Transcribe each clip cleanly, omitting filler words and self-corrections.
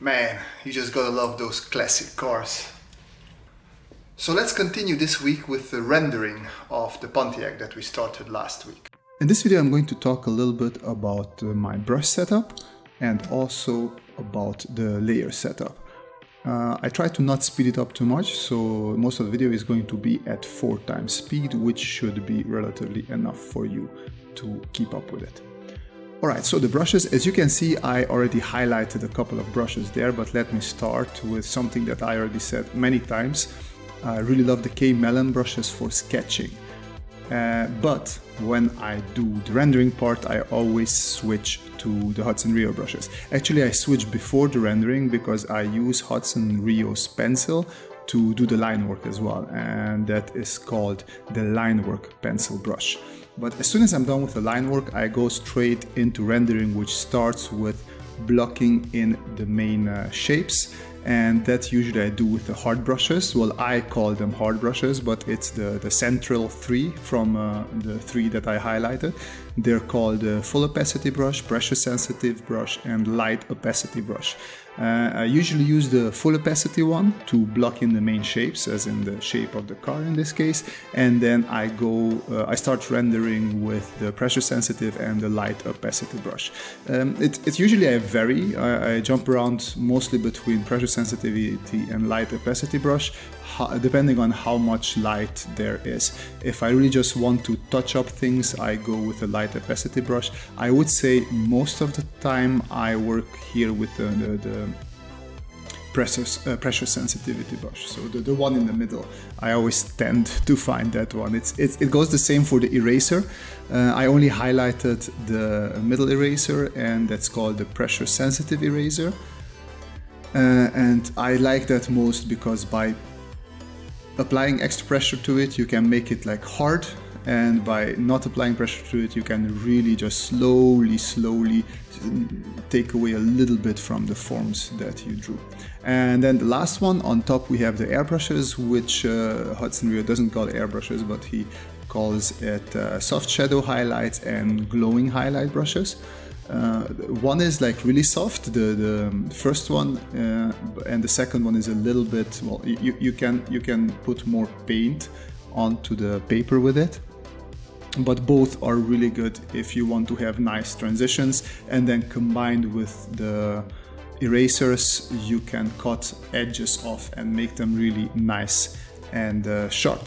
Man, you just gotta love those classic cars. So let's continue this week with the rendering of the Pontiac that we started last week. In this video I'm going to talk a little bit about my brush setup and also about the layer setup. I try to not speed it up too much, so most of the video is going to be at 4 times speed, which should be relatively enough for you to keep up with it. Alright, so the brushes, as you can see, I already highlighted a couple of brushes there, but let me start with something that I already said many times. I really love the K-Melon brushes for sketching. But when I do the rendering part, I always switch to the Hudson Rio brushes. Actually, I switch before the rendering because I use Hudson Rio's pencil to do the line work as well, and that is called the Linework pencil brush. But as soon as I'm done with the line work, I go straight into rendering, which starts with blocking in the main shapes. And that usually I do with the hard brushes. Well, I call them hard brushes, but it's the central 3 from the 3 that I highlighted. They're called full opacity brush, pressure sensitive brush, and light opacity brush. I usually use the full opacity one to block in the main shapes, as in the shape of the car in this case, and then I start rendering with the pressure sensitive and the light opacity brush. It's usually I vary. I jump around mostly between pressure sensitivity and light opacity brush, depending on how much light there is. If I really just want to touch up things, I go with a light opacity brush. I would say most of the time I work here with the pressure sensitivity brush, so the one in the middle. I always tend to find that one. It goes the same for the eraser. I only highlighted the middle eraser, and that's called the pressure sensitive eraser. And I like that most because by applying extra pressure to it, you can make it like hard, and by not applying pressure to it, you can really just slowly take away a little bit from the forms that you drew. And then the last one on top, we have the airbrushes, which Hudson Rio doesn't call airbrushes, but he calls it soft shadow highlights and glowing highlight brushes. One is like really soft, the first one, and the second one is a little bit, well, you can put more paint onto the paper with it, but both are really good if you want to have nice transitions. And then combined with the erasers, you can cut edges off and make them really nice and sharp.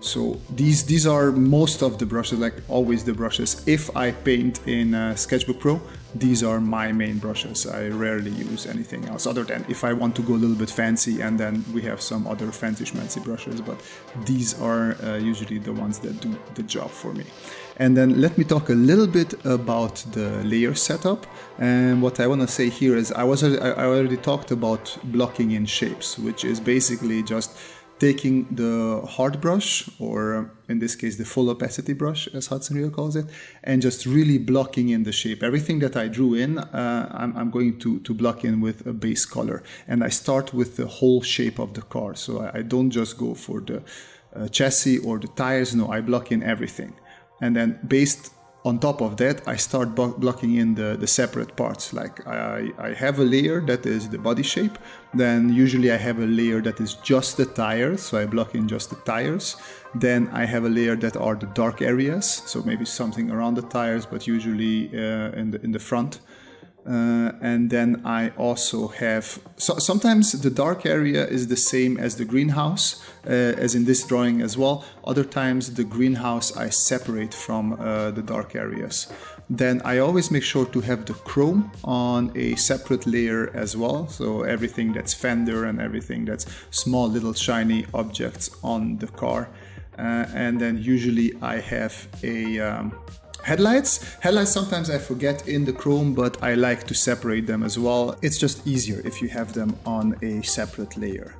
So these are most of the brushes, like always the brushes. If I paint in Sketchbook Pro, these are my main brushes. I rarely use anything else other than if I want to go a little bit fancy, and then we have some other fancy schmancy brushes, but these are usually the ones that do the job for me. And then let me talk a little bit about the layer setup. And what I want to say here is I already talked about blocking in shapes, which is basically just taking the hard brush, or in this case the full opacity brush as Hudson Rio calls it, and just really blocking in the shape. Everything that I drew in, I'm going to block in with a base color. And I start with the whole shape of the car, so I don't just go for the chassis or the tires, no, I block in everything. And then based on top of that, I start blocking in the separate parts. Like I have a layer that is the body shape. Then usually I have a layer that is just the tires, so I block in just the tires. Then I have a layer that are the dark areas, so maybe something around the tires, but usually in the front. And then I also have, sometimes the dark area is the same as the greenhouse, as in this drawing as well. Other times the greenhouse I separate from the dark areas. Then I always make sure to have the chrome on a separate layer as well, so everything that's fender and everything that's small little shiny objects on the car. And then usually I have a Headlights sometimes I forget in the chrome, but I like to separate them as well. It's just easier if you have them on a separate layer.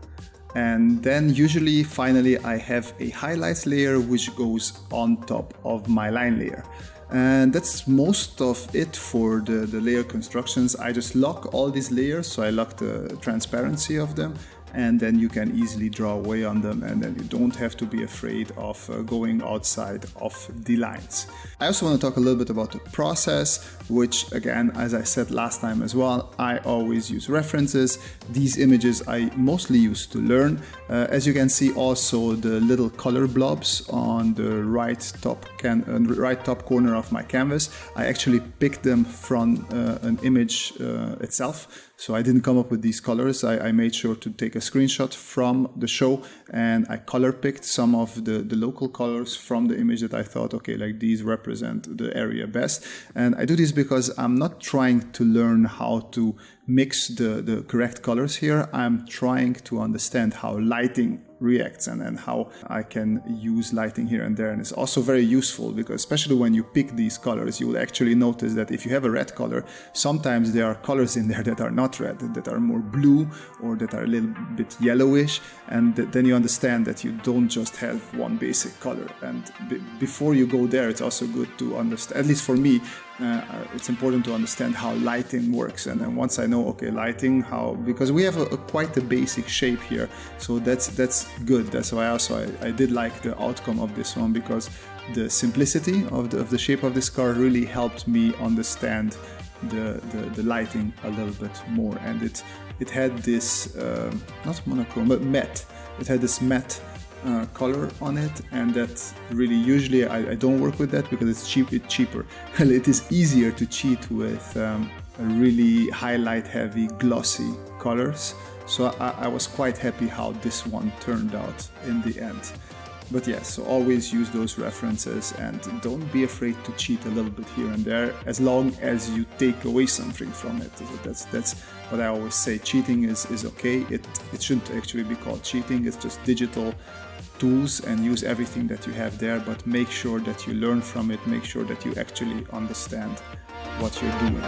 And then usually finally I have a highlights layer which goes on top of my line layer. And that's most of it for the layer constructions. I just lock all these layers, so I lock the transparency of them, and then you can easily draw away on them, and then you don't have to be afraid of going outside of the lines. I also want to talk a little bit about the process, which again, as I said last time as well, I always use references. These images I mostly use to learn. As you can see also the little color blobs on the right top corner of my canvas, I actually picked them from an image itself. So I didn't come up with these colors. I made sure to take a screenshot from the show, and I color picked some of the local colors from the image that I thought, okay, like these represent the area best. And I do this because I'm not trying to learn how to mix the correct colors here. I'm trying to understand how lighting reacts and how I can use lighting here and there. And it's also very useful because especially when you pick these colors, you will actually notice that if you have a red color, sometimes there are colors in there that are not red, that are more blue or that are a little bit yellowish, and then you understand that you don't just have one basic color. And before you go there, it's also good to understand, at least for me, it's important to understand how lighting works. And then once I know, okay, lighting, how, because we have quite a basic shape here, so that's good. That's why also I did like the outcome of this one, because the simplicity of the shape of this car really helped me understand the lighting a little bit more. And it had this not monochrome but matte. It had this matte color on it, and that really, usually I don't work with that because it's cheaper. It is easier to cheat with really highlight heavy glossy colors. So I was quite happy how this one turned out in the end. But yes, so always use those references and don't be afraid to cheat a little bit here and there, as long as you take away something from it. That's what I always say. Cheating is okay. It shouldn't actually be called cheating. It's just digital tools, and use everything that you have there, but make sure that you learn from it. Make sure that you actually understand what you're doing.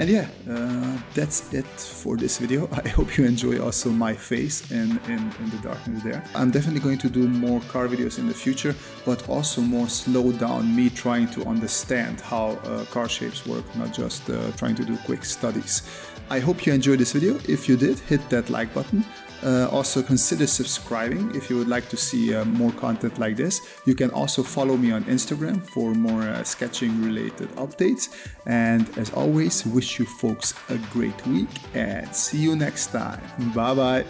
And yeah, that's it for this video. I hope you enjoy also my face in the darkness there. I'm definitely going to do more car videos in the future, but also more slow down, me trying to understand how car shapes work, not just trying to do quick studies. I hope you enjoyed this video. If you did, hit that like button. Also consider subscribing if you would like to see more content like this. You can also follow me on Instagram for more sketching related updates. And as always, wish you folks a great week and see you next time. Bye bye.